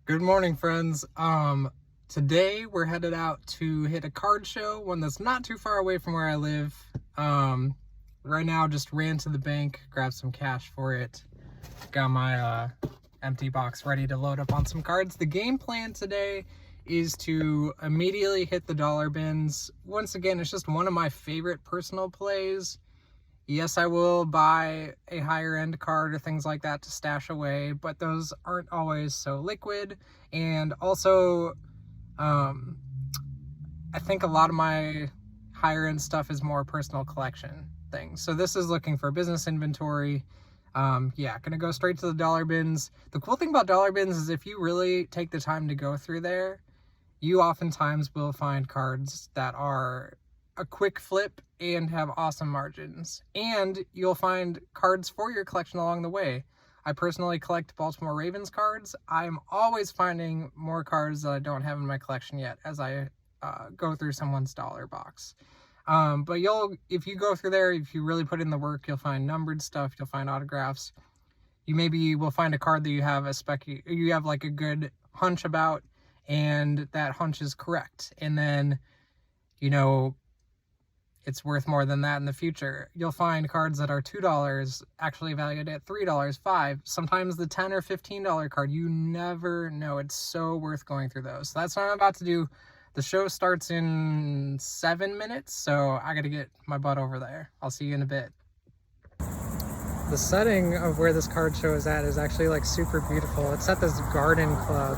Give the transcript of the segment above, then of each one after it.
Good morning, friends. Today we're headed out to hit a card show, one that's not too far away from where I live. Right now just ran to the bank, grabbed some cash for it. Got my empty box ready to load up on some cards. The game plan today is to immediately hit the dollar bins. Once again, it's just one of my favorite personal plays. Yes, I will buy a higher end card or things like that to stash away, but those aren't always so liquid. And also, I think a lot of my higher end stuff is more personal collection things. So this is looking for business inventory. Yeah, gonna go straight to the dollar bins. The cool thing about dollar bins is if you really take the time to go through there, you oftentimes will find cards that are a quick flip and have awesome margins. And you'll find cards for your collection along the way. I personally collect Baltimore Ravens cards. I'm always finding more cards that I don't have in my collection yet as I go through someone's dollar box. But if you go through there, if you really put in the work, you'll find numbered stuff, you'll find autographs. You maybe will find a card that you have you have like a good hunch about, and that hunch is correct. And then, it's worth more than that in the future. You'll find cards that are $2 actually valued at $3, $5, sometimes the $10 or $15 card. You never know. It's so worth going through those. So that's what I'm about to do. The show starts in 7 minutes, so I gotta get my butt over there. I'll see you in a bit. The setting of where this card show is at is actually like super beautiful. It's at this garden club.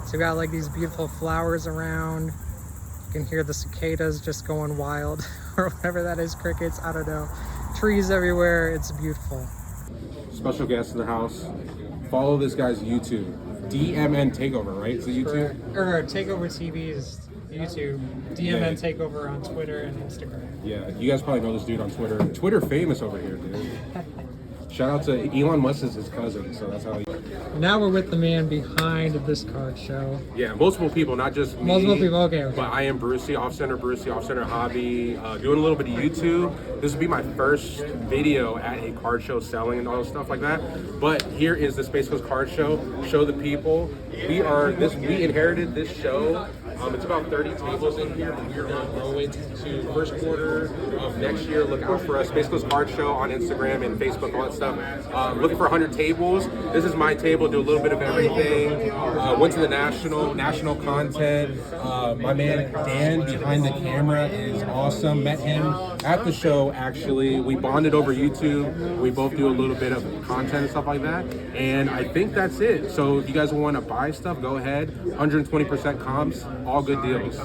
So we got like these beautiful flowers around. You can hear the cicadas just going wild or whatever that is, crickets, I don't know. Trees everywhere, it's beautiful. Special guest in the house. Follow this guy's YouTube. DMN Takeover, right? Is it YouTube? Or Takeover TV's YouTube. DMN Takeover on Twitter and Instagram. Yeah, you guys probably know this dude on Twitter. Twitter famous over here, dude. Shout out to Elon Musk is his cousin, so that's how he... Now we're with the man behind this card show. Yeah, multiple people, not just me. Multiple people, okay. But I am Brucey, Off-Center Hobby, doing a little bit of YouTube. This will be my first video at a card show selling and all stuff like that. But here is the Space Coast Card Show. Show the people. We inherited this show. It's about 30 tables in here. We're going to grow it to first quarter of next year. Look out for us. Space Coast Card Show on Instagram and Facebook, all that stuff. Looking for 100 tables. This is my table. Do a little bit of everything. Went to the national content. My man Dan behind the camera is awesome. Met him at the show, actually. We bonded over YouTube. We both do a little bit of content and stuff like that. And I think that's it. So if you guys want to buy stuff, go ahead. 120% comps. All good deals.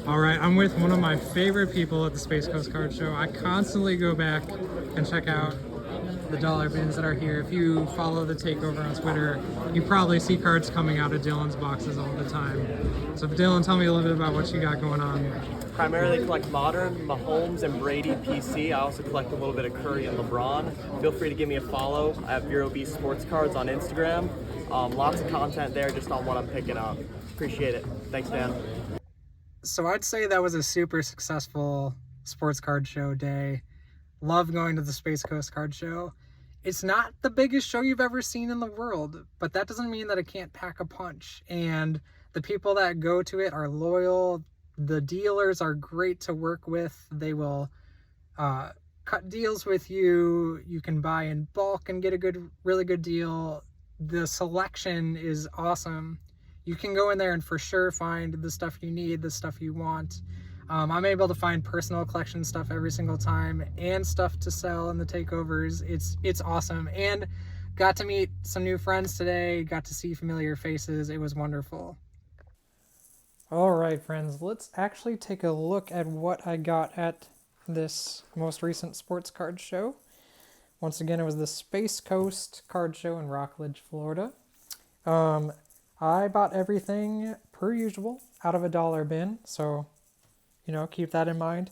All right, I'm with one of my favorite people at the Space Coast Card Show. I constantly go back and check out the dollar bins that are here. If you follow the Takeover on Twitter, you probably see cards coming out of Dylan's boxes all the time. So Dylan, tell me a little bit about what you got going on. Primarily collect modern, Mahomes and Brady PC. I also collect a little bit of Curry and LeBron. Feel free to give me a follow. I have Bureau B Sports Cards on Instagram. Lots of content there just on what I'm picking up. Appreciate it. Thanks, Dan. So I'd say that was a super successful sports card show day. Love going to the Space Coast Card Show. It's not the biggest show you've ever seen in the world, but that doesn't mean that it can't pack a punch. And the people that go to it are loyal. The dealers are great to work with. They will cut deals with you. You can buy in bulk and get a really good deal. The selection is awesome. You can go in there and for sure find the stuff you need, the stuff you want. I'm able to find personal collection stuff every single time and stuff to sell in the takeovers. It's awesome. And got to meet some new friends today, got to see familiar faces. It was wonderful. All right, friends, let's actually take a look at what I got at this most recent sports card show. Once again, it was the Space Coast Card Show in Rockledge, Florida. I bought everything per usual out of a dollar bin, so keep that in mind.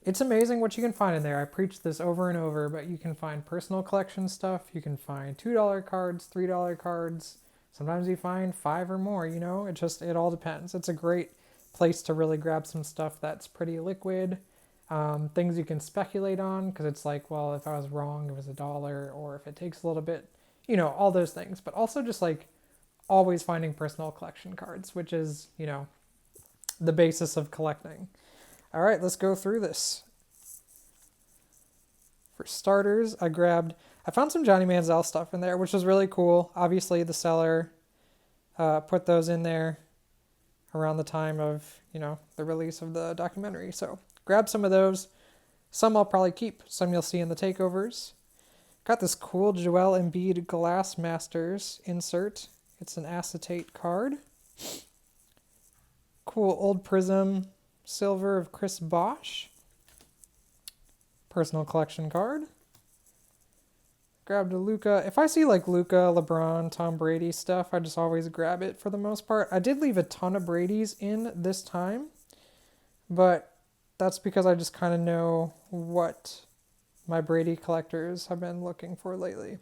It's amazing what you can find in there. I preach this over and over, but you can find personal collection stuff. You can find $2 cards, $3 cards. Sometimes you find 5 or more, it all depends. It's a great place to really grab some stuff that's pretty liquid. Things you can speculate on, because it's like, well, if I was wrong, it was $1, or if it takes a little bit, all those things. But also just like always finding personal collection cards, which is, the basis of collecting. All right, let's go through this. For starters, I found some Johnny Manziel stuff in there, which was really cool. Obviously, the seller put those in there around the time of, the release of the documentary. So grab some of those. Some I'll probably keep. Some you'll see in the takeovers. Got this cool Joel Embiid Glass Masters insert. It's an acetate card. Cool old Prism silver of Chris Bosh. Personal collection card. Grabbed a Luka. If I see like Luka, LeBron, Tom Brady stuff, I just always grab it for the most part. I did leave a ton of Brady's in this time, but that's because I just kind of know what my Brady collectors have been looking for lately.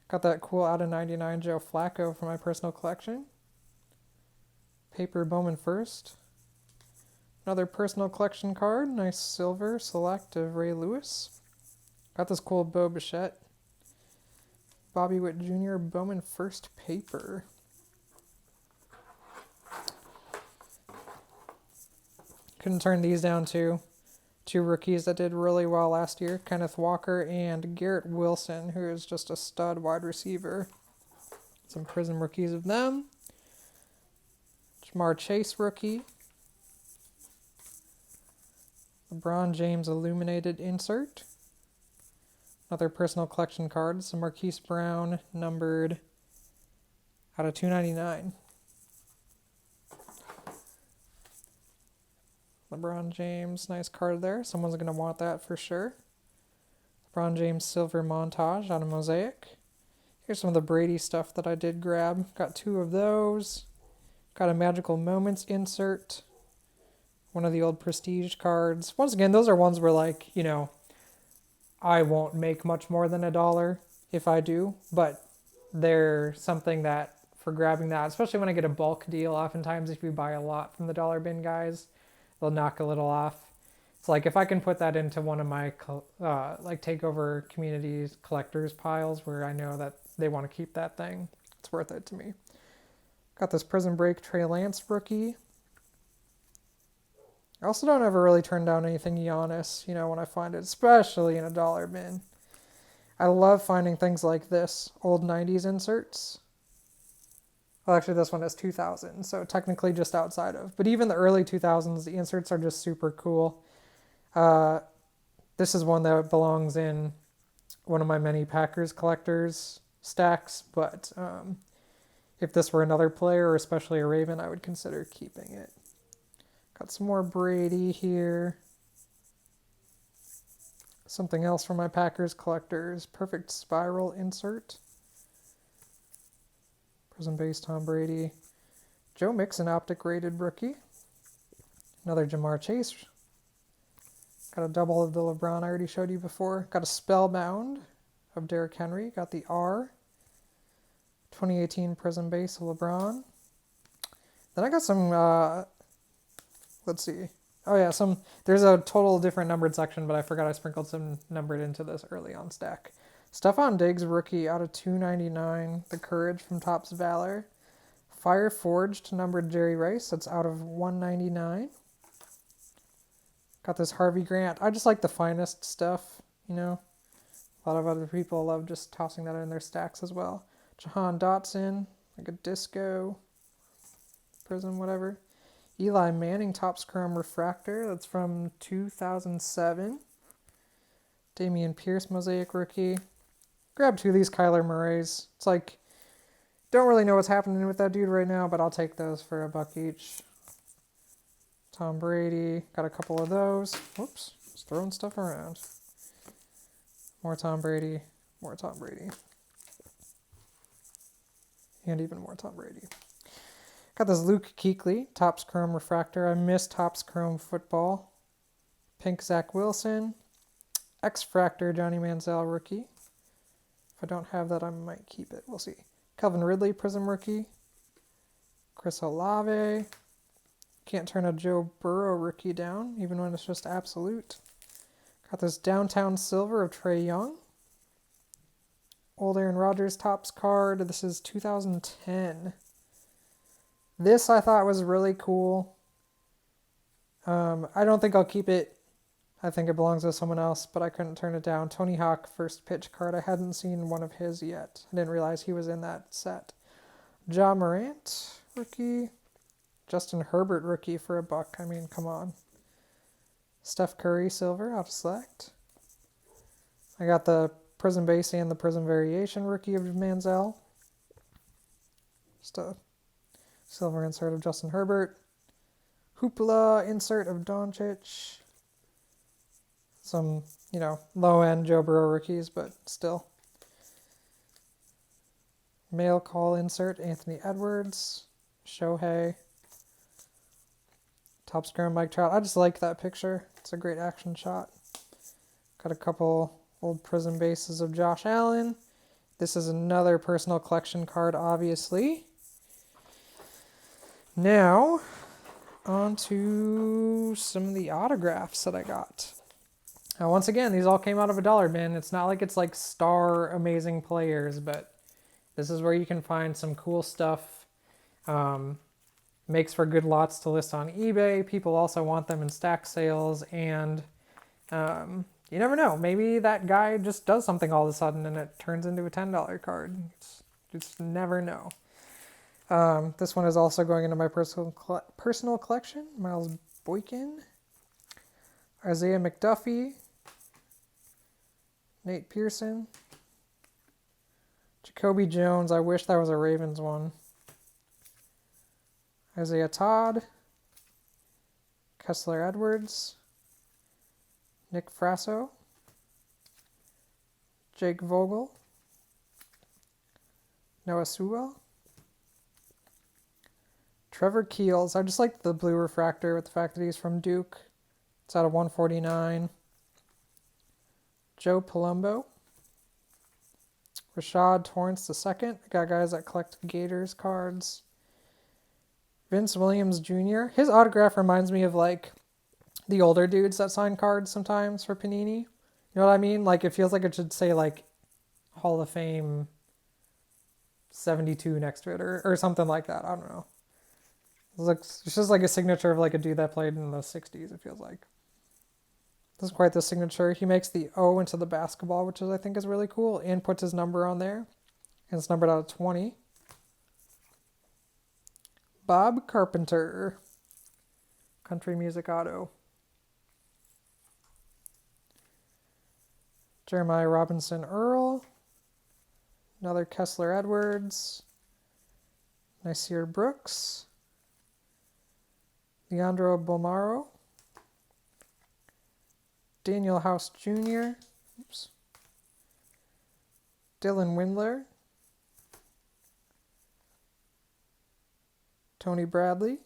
Got that cool out of 99 Joe Flacco for my personal collection. Paper Bowman first. Another personal collection card. Nice silver select of Ray Lewis. Got this cool Bo Bichette. Bobby Witt Jr. Bowman first paper. Couldn't turn these down too. Two rookies that did really well last year. Kenneth Walker and Garrett Wilson, who is just a stud wide receiver. Some Prism rookies of them. Jamar Chase rookie. LeBron James illuminated insert. Another personal collection card. Some Marquise Brown numbered out of 299. LeBron James, nice card there. Someone's going to want that for sure. LeBron James silver montage out of Mosaic. Here's some of the Brady stuff that I did grab. Got two of those. Got a Magical Moments insert. One of the old Prestige cards. Once again, those are ones where like, I won't make much more than $1 if I do, but they're something that for grabbing that, especially when I get a bulk deal, oftentimes if you buy a lot from the dollar bin guys, they'll knock a little off. It's like if I can put that into one of my like takeover communities collectors piles where I know that they want to keep that thing, it's worth it to me. Got this Prison Break Trey Lance rookie. I also don't ever really turn down anything Giannis, when I find it, especially in a dollar bin. I love finding things like this, old 90s inserts. Well, actually, this one is 2000, so technically just outside of. But even the early 2000s, the inserts are just super cool. This is one that belongs in one of my many Packers collectors stacks, but if this were another player, or especially a Raven, I would consider keeping it. Got some more Brady here. Something else from my Packers collectors. Perfect Spiral insert. Prism base Tom Brady. Joe Mixon optic rated rookie. Another Jamar Chase. Got a double of the LeBron I already showed you before. Got a Spellbound of Derrick Henry. Got the R. 2018 Prism base of LeBron. Then I got some... let's see. Oh yeah, there's a total different numbered section, but I forgot I sprinkled some numbered into this early on stack. Stephon Diggs rookie out of 299. The Courage from Topps Valor. Fire Forged numbered Jerry Rice. That's out of 199. Got this Harvey Grant. I just like the finest stuff, A lot of other people love just tossing that in their stacks as well. Jahan Dotson, like a disco, prism, whatever. Eli Manning Topps Chrome Refractor. That's from 2007. Damian Pierce Mosaic rookie. Grab two of these Kyler Murrays. It's like, don't really know what's happening with that dude right now, but I'll take those for $1 each. Tom Brady. Got a couple of those. Whoops. Just throwing stuff around. More Tom Brady. More Tom Brady. And even more Tom Brady. Got this Luke Kuechly, Topps Chrome Refractor. I miss Topps Chrome Football. Pink Zach Wilson. X-Fractor Johnny Manziel rookie. If I don't have that, I might keep it. We'll see. Calvin Ridley Prism rookie. Chris Olave. Can't turn a Joe Burrow rookie down, even when it's just absolute. Got this Downtown Silver of Trae Young. Old Aaron Rodgers Topps card. This is 2010. This I thought was really cool. I don't think I'll keep it. I think it belongs to someone else, but I couldn't turn it down. Tony Hawk first pitch card. I hadn't seen one of his yet. I didn't realize he was in that set. Ja Morant, rookie. Justin Herbert, rookie for $1. I mean, come on. Steph Curry, silver, out of select. I got the Prism base and the Prism variation rookie of Manziel. Just a silver insert of Justin Herbert. Hoopla insert of Doncic. Some, low-end Joe Burrow rookies, but still. Mail call insert, Anthony Edwards. Shohei. Top square Mike Trout. I just like that picture. It's a great action shot. Got a couple old Prism bases of Josh Allen. This is another personal collection card, obviously. Now, on to some of the autographs that I got. Now, once again, these all came out of a dollar bin. It's not like it's like star amazing players, but this is where you can find some cool stuff. Makes for good lots to list on eBay. People also want them in stack sales, and you never know. Maybe that guy just does something all of a sudden and it turns into a $10 card. Just never know. This one is also going into my personal collection. Miles Boykin, Isaiah McDuffie, Nate Pearson, Jacoby Jones. I wish that was a Ravens one. Isaiah Todd, Kessler Edwards, Nick Frasso, Jake Vogel, Noah Sewell, Trevor Keels. I just like the blue refractor with the fact that he's from Duke. It's out of 149. Joe Palumbo, Rashad Torrance II. I got guys that collect Gators cards. Vince Williams Jr. His autograph reminds me of like the older dudes that sign cards sometimes for Panini. You know what I mean? Like it feels like it should say like Hall of Fame 72 next to it or something like that. I don't know. It's just like a signature of like a dude that played in the 60s, it feels like. This is quite the signature. He makes the O into the basketball, which I think is really cool, and puts his number on there. And it's numbered out of 20. Bob Carpenter, Country Music Auto. Jeremiah Robinson Earl, another Kessler Edwards, Nasir Brooks, Leandro Bolmaro, Daniel House Jr., Dylan Windler, Tony Bradley.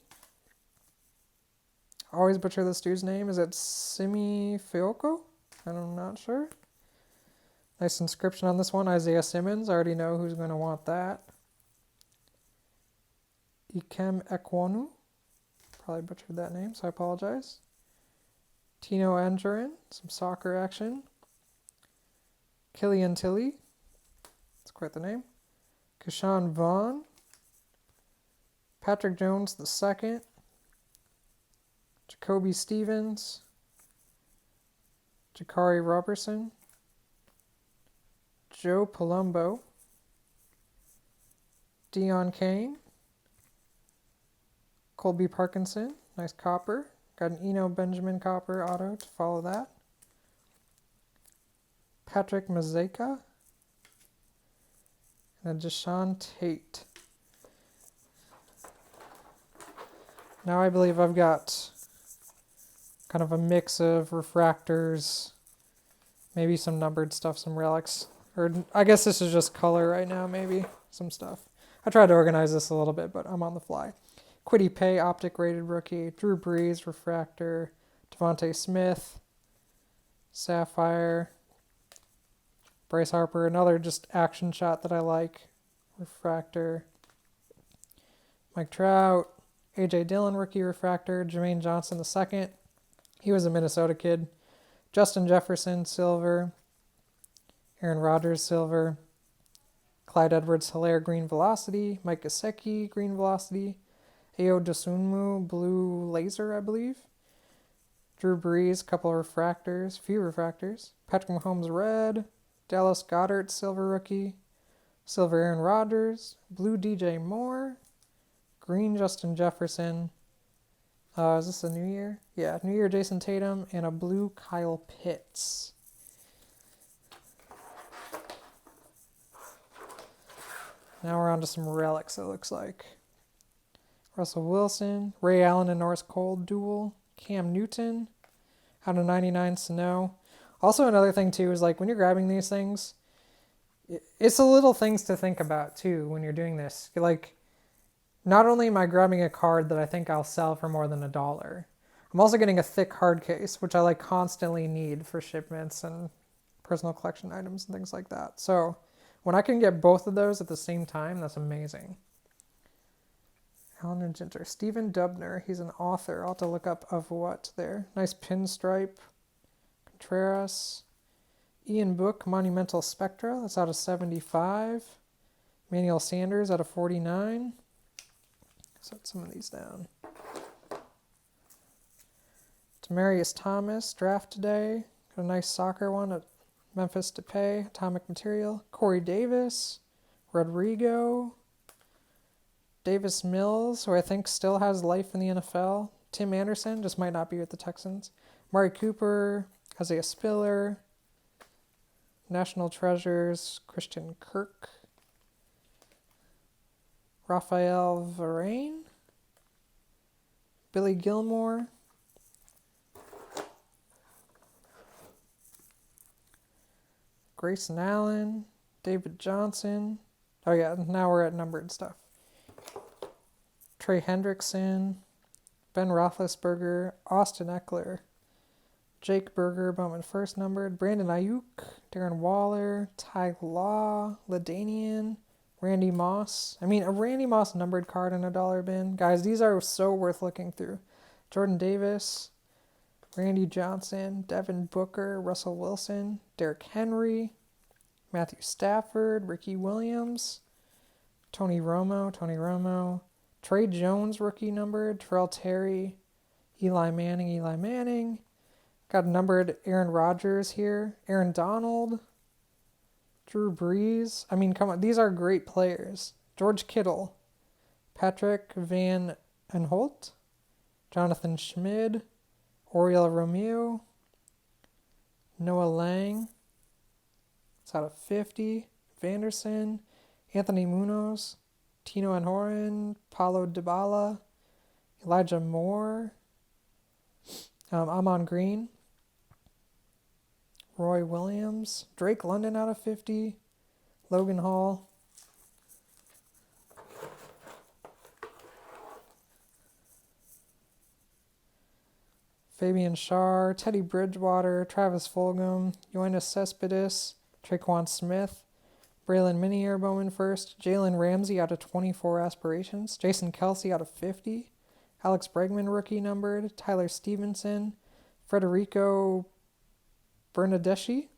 I always butcher this dude's name. Is it Simi Fioco? I'm not sure. Nice inscription on this one. Isaiah Simmons. I already know who's going to want that. Ikem Ekwonu. Probably butchered that name, so I apologize. Tino Angerin. Some soccer action. Killian Tilly. That's quite the name. Kashawn Vaughn. Patrick Jones II. Jacoby Stevens. Jakari Robertson. Joe Palumbo. Dion Kane. Colby Parkinson. Nice copper. Got an Eno Benjamin copper auto to follow that. Patrick Mazeka. And a Deshaun Tate. Now I believe I've got kind of a mix of refractors, maybe some numbered stuff, some relics. Or I guess this is just color right now, maybe some stuff. I tried to organize this a little bit, but I'm on the fly. Kwity Paye, optic rated rookie. Drew Brees, refractor. Devontae Smith, Sapphire. Bryce Harper, another just action shot that I like. Refractor. Mike Trout. A.J. Dillon, rookie refractor. Jermaine Johnson II. He was a Minnesota kid. Justin Jefferson, silver. Aaron Rodgers, silver. Clyde Edwards-Helaire, green velocity. Mike Gesicki, green velocity. Heo Dosunmu, blue laser, I believe. Drew Brees, couple of refractors, few refractors. Patrick Mahomes, red. Dallas Goedert, silver rookie. Silver Aaron Rodgers. Blue DJ Moore. Green Justin Jefferson. Is this a New Year? Yeah, New Year Jason Tatum. And a blue Kyle Pitts. Now we're on to some relics, it looks like. Russell Wilson. Ray Allen and Norris Cole duel. Cam Newton. Out of 99 Sano. Also, another thing, too, is like when you're grabbing these things, it's the little things to think about, too, when you're doing this. Like, not only am I grabbing a card that I think I'll sell for more than $1, I'm also getting a thick hard case, which I like constantly need for shipments and personal collection items and things like that. So when I can get both of those at the same time, that's amazing. Alan and Ginter. Stephen Dubner, he's an author. I'll have to look up of what there. Nice pinstripe. Contreras. Ian Book, Monumental Spectra. That's out of 75. Manuel Sanders out of 49. Set some of these down. Demarius Thomas, draft today. Got a nice soccer one at Memphis Depay. Atomic Material. Corey Davis. Rodrigo. Davis Mills, who I think still has life in the NFL. Tim Anderson, just might not be with the Texans. Mari Cooper, Isaiah Spiller. National Treasures, Christian Kirk. Raphael Varane. Billy Gilmore. Grayson Allen. David Johnson. Oh yeah, now we're at numbered stuff. Trey Hendrickson, Ben Roethlisberger, Austin Eckler, Jake Berger, Bowman first numbered, Brandon Ayuk, Darren Waller, Ty Law, LaDainian, Randy Moss. I mean, a Randy Moss numbered card in a dollar bin. Guys, these are so worth looking through. Jordan Davis, Randy Johnson, Devin Booker, Russell Wilson, Derrick Henry, Matthew Stafford, Ricky Williams, Tony Romo, Trey Jones, rookie numbered. Terrell Terry. Eli Manning. Got numbered Aaron Rodgers here. Aaron Donald. Drew Brees. I mean, come on. These are great players. George Kittle. Patrick Van Aanholt. Jonathan Schmid. Oriel Romeo. Noah Lang. It's out of 50. Vanderson. Anthony Munoz. Tino Anhoran, Paulo Dybala, Elijah Moore, Amon Green, Roy Williams, Drake London out of 50, Logan Hall, Fabian Schar, Teddy Bridgewater, Travis Fulgham, Yoenis Cespedes, Traquan Smith, Braylon Minier, Bowman first. Jalen Ramsey out of 24 aspirations. Jason Kelsey out of 50. Alex Bregman, rookie numbered. Tyler Stevenson. Federico Bernadeschi.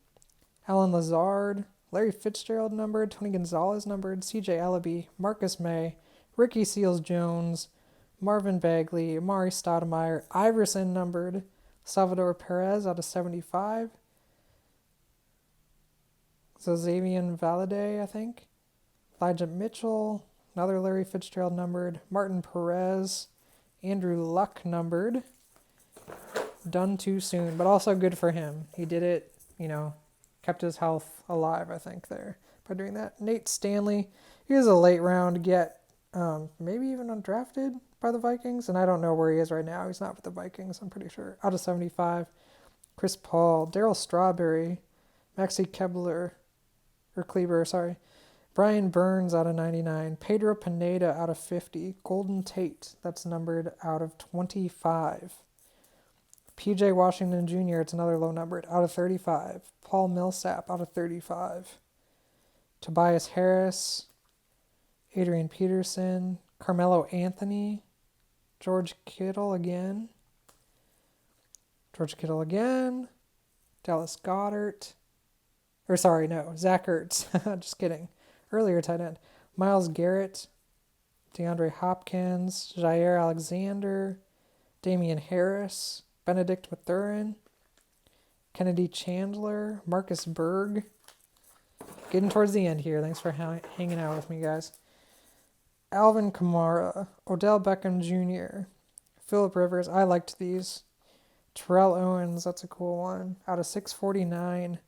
Alan Lazard. Larry Fitzgerald numbered. Tony Gonzalez numbered. CJ Ellaby. Marcus May. Ricky Seals-Jones. Marvin Bagley. Amari Stoudemire. Iverson numbered. Salvador Perez out of 75. So Xavier Valade, I think. Elijah Mitchell, another Larry Fitzgerald numbered. Martin Perez, Andrew Luck numbered. Done too soon, but also good for him. He did it, kept his health alive, I think, there by doing that. Nate Stanley, he was a late round get, maybe even undrafted by the Vikings, and I don't know where he is right now. He's not with the Vikings, I'm pretty sure. Out of 75. Chris Paul, Darryl Strawberry, Maxi Kleber, sorry. Brian Burns out of 99. Pedro Pineda out of 50. Golden Tate, that's numbered out of 25. PJ Washington Jr., it's another low numbered, out of 35. Paul Millsap out of 35. Tobias Harris. Adrian Peterson. Carmelo Anthony. George Kittle again. Dallas Goedert. Zach Ertz. Just kidding. Earlier tight end. Myles Garrett. DeAndre Hopkins, Jair Alexander, Damian Harris, Benedict Mathurin, Kennedy Chandler, Marcus Berg. Getting towards the end here. Thanks for hanging out with me, guys. Alvin Kamara, Odell Beckham Jr., Phillip Rivers. I liked these. Terrell Owens, that's a cool one. Out of 649.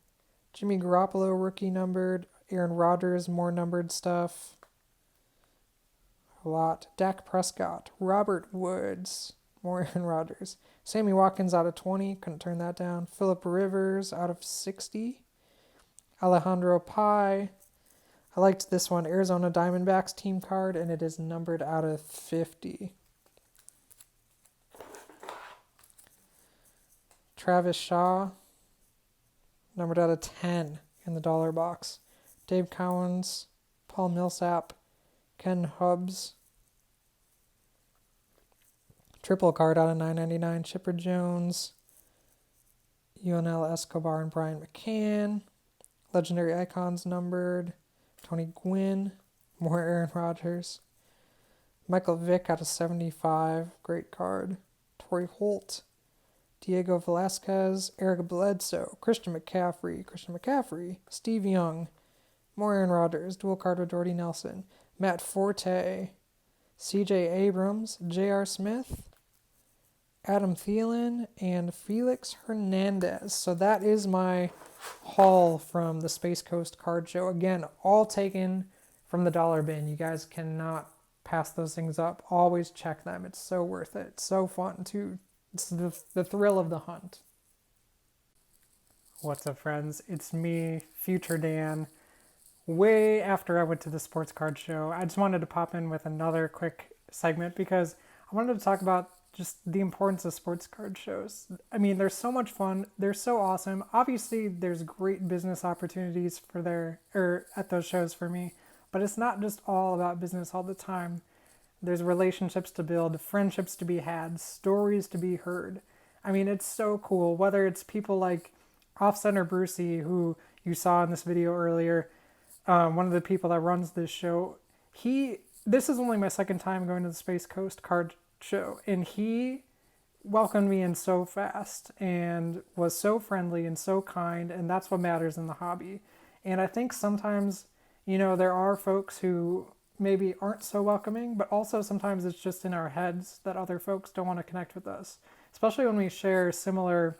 Jimmy Garoppolo, rookie numbered. Aaron Rodgers, more numbered stuff. A lot. Dak Prescott, Robert Woods, more Aaron Rodgers. Sammy Watkins out of 20, couldn't turn that down. Phillip Rivers out of 60. Alejandro Pai. I liked this one, Arizona Diamondbacks team card, and it is numbered out of 50. Travis Shaw, numbered out of 10 in the dollar box. Dave Cowens, Paul Millsap, Ken Hubbs. Triple card out of $9.99. Chipper Jones, UNL Escobar and Brian McCann. Legendary icons numbered. Tony Gwynn, more Aaron Rodgers. Michael Vick out of 75, great card. Torrey Holt, Diego Velasquez, Eric Bledsoe, Christian McCaffrey, Steve Young, more Aaron Rodgers, dual card with Jordy Nelson, Matt Forte, CJ Abrams, J.R. Smith, Adam Thielen, and Felix Hernandez. So that is my haul from the Space Coast Card Show. Again, all taken from the dollar bin. You guys cannot pass those things up. Always check them. It's so worth it. It's so fun too. It's the thrill of the hunt. What's up, friends? It's me, Future Dan. Way after I went to the sports card show, I just wanted to pop in with another quick segment because I wanted to talk about just the importance of sports card shows. I mean, they're so much fun. They're so awesome. Obviously, there's great business opportunities at those shows for me, but it's not just all about business all the time. There's relationships to build, friendships to be had, stories to be heard. I mean, it's so cool. Whether it's people like Off-Center Brucey, who you saw in this video earlier, one of the people that runs this show, this is only my second time going to the Space Coast Card Show, and he welcomed me in so fast and was so friendly and so kind, and that's what matters in the hobby. And I think sometimes, there are folks who maybe aren't so welcoming, but also sometimes it's just in our heads that other folks don't want to connect with us, especially when we share similar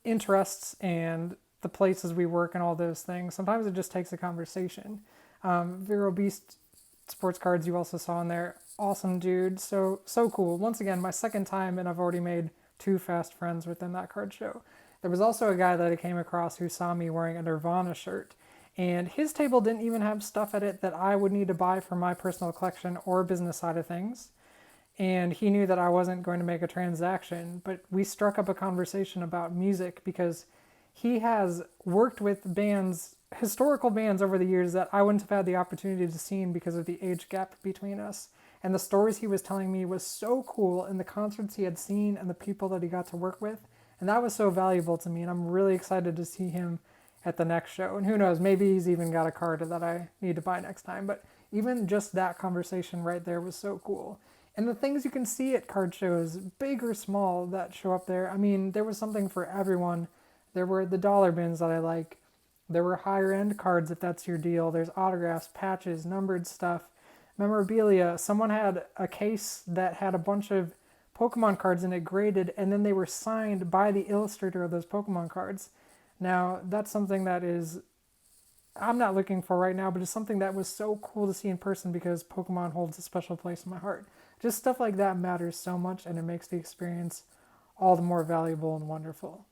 interests and the places we work and all those things. Sometimes it just takes a conversation. Vero Beast Sports Cards you also saw in there. Awesome dude. So cool. Once again, my second time, and I've already made 2 fast friends within that card show. There was also a guy that I came across who saw me wearing a Nirvana shirt, and his table didn't even have stuff at it that I would need to buy for my personal collection or business side of things. And he knew that I wasn't going to make a transaction, but we struck up a conversation about music because he has worked with bands, historical bands over the years that I wouldn't have had the opportunity to see because of the age gap between us. And the stories he was telling me was so cool, and the concerts he had seen and the people that he got to work with. And that was so valuable to me, and I'm really excited to see him at the next show. And who knows, maybe he's even got a card that I need to buy next time. But even just that conversation right there was so cool. And the things you can see at card shows, big or small, that show up there, I mean, there was something for everyone. There were the dollar bins that I like. There were higher end cards if that's your deal. There's autographs, patches, numbered stuff, memorabilia. Someone had a case that had a bunch of Pokemon cards in it graded, and then they were signed by the illustrator of those Pokemon cards. Now, that's something that I'm not looking for right now, but it's something that was so cool to see in person because Pokemon holds a special place in my heart. Just stuff like that matters so much, and it makes the experience all the more valuable and wonderful.